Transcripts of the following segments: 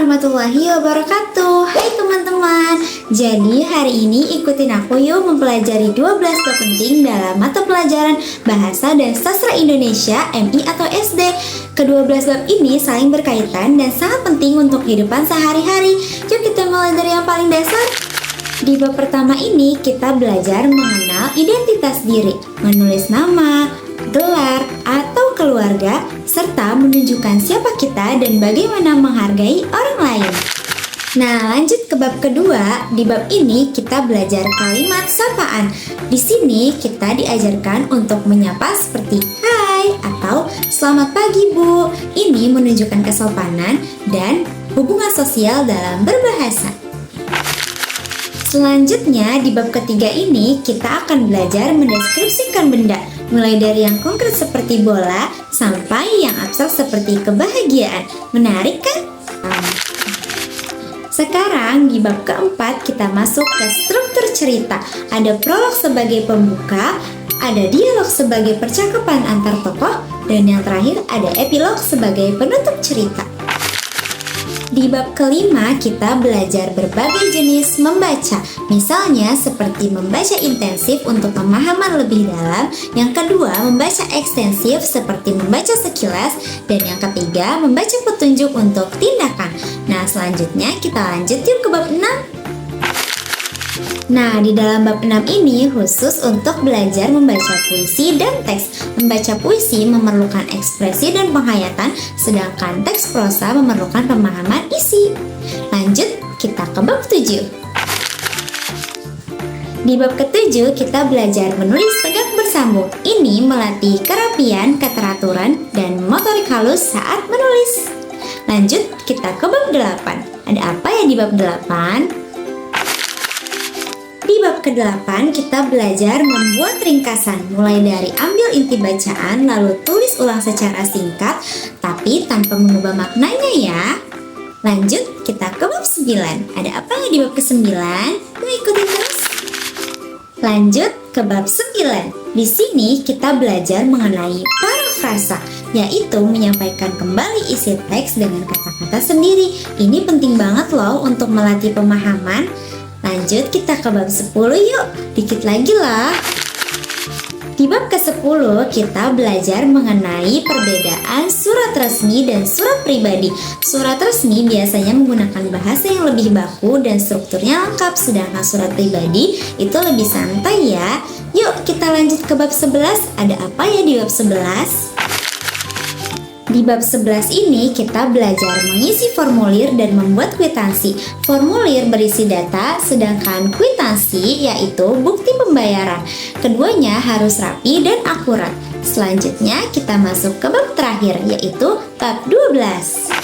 warahmatullahi wabarakatuh. Hai teman-teman. Jadi hari ini ikutin aku yuk mempelajari 12 bab penting dalam mata pelajaran Bahasa dan Sastra Indonesia MI atau SD. Kedua belas bab ini saling berkaitan dan sangat penting untuk kehidupan sehari-hari. Yuk kita mulai dari yang paling dasar. Di bab pertama ini kita belajar mengenal identitas diri, menulis nama, gelar, atau keluarga, serta menunjukkan siapa kita dan bagaimana menghargai orang lain. Nah, lanjut ke bab kedua. Di bab ini kita belajar kalimat sapaan. Di sini kita diajarkan untuk menyapa seperti hai atau selamat pagi Bu. Ini menunjukkan kesopanan dan hubungan sosial dalam berbahasa. Selanjutnya di bab ketiga ini kita akan belajar mendeskripsikan benda, mulai dari yang konkret seperti bola sampai yang abstrak seperti kebahagiaan. Menarik kan? Sekarang di bab keempat kita masuk ke struktur cerita. Ada prolog sebagai pembuka, ada dialog sebagai percakapan antar tokoh, dan yang terakhir ada epilog sebagai penutup cerita. Di bab kelima kita belajar berbagai jenis membaca. Misalnya seperti membaca intensif untuk pemahaman lebih dalam, yang kedua membaca ekstensif seperti membaca sekilas, dan yang ketiga membaca petunjuk untuk tindakan. Nah, selanjutnya kita lanjut yuk ke bab 6. Nah, di dalam bab 6 ini khusus untuk belajar membaca puisi dan teks. Membaca puisi memerlukan ekspresi dan penghayatan, sedangkan teks prosa memerlukan pemahaman isi. Lanjut, kita ke bab 7. Di bab ke-7 kita belajar menulis tegak bersambung. Ini melatih kerapian, keteraturan, dan motorik halus saat menulis. Lanjut, kita ke bab 8. Ada apa ya di bab 8? Di bab ke-8 kita belajar membuat ringkasan, mulai dari ambil inti bacaan lalu tulis ulang secara singkat tapi tanpa mengubah maknanya ya. Lanjut, kita ke bab 9. Ada apa ya di bab ke-9? Yuk ikutin terus. Lanjut ke bab 9. Di sini kita belajar mengenai parafrasa, yaitu menyampaikan kembali isi teks dengan kata-kata sendiri. Ini penting banget loh untuk melatih pemahaman. Lanjut kita ke bab 10 yuk, dikit lagi lah. Di bab ke-10 kita belajar mengenai perbedaan surat resmi dan surat pribadi. Surat resmi biasanya menggunakan bahasa yang lebih baku dan strukturnya lengkap, sedangkan surat pribadi itu lebih santai ya. Yuk kita lanjut ke bab 11. Ada apa ya di bab 11? Di bab 11 ini kita belajar mengisi formulir dan membuat kwitansi. Formulir berisi data, sedangkan kwitansi yaitu bukti pembayaran. Keduanya harus rapi dan akurat. Selanjutnya kita masuk ke bab terakhir, yaitu bab 12.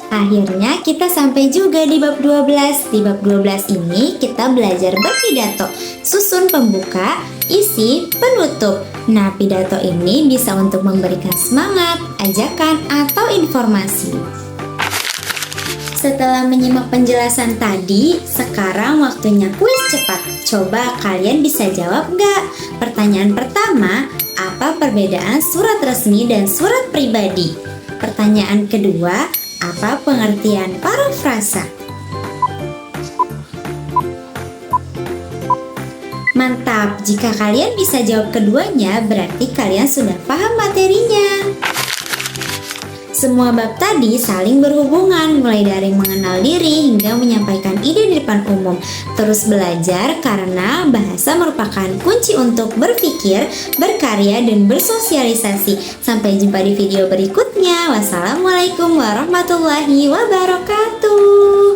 Akhirnya kita sampai juga di bab 12. Di bab 12 ini kita belajar berpidato, susun pembuka, isi, penutup. Nah, pidato ini bisa untuk memberikan semangat, ajakan, atau informasi. Setelah menyimak penjelasan tadi, sekarang waktunya kuis cepat. Coba kalian bisa jawab nggak? Pertanyaan pertama, apa perbedaan surat resmi dan surat pribadi? Pertanyaan kedua, apa pengertian parafrasa? Mantap, jika kalian bisa jawab keduanya, berarti kalian sudah paham materinya. Semua bab tadi saling berhubungan, mulai dari mengenal diri hingga menyampaikan ide di depan umum. Terus belajar karena bahasa merupakan kunci untuk berpikir, berkarya, dan bersosialisasi. Sampai jumpa di video berikutnya. Wassalamualaikum warahmatullahi wabarakatuh.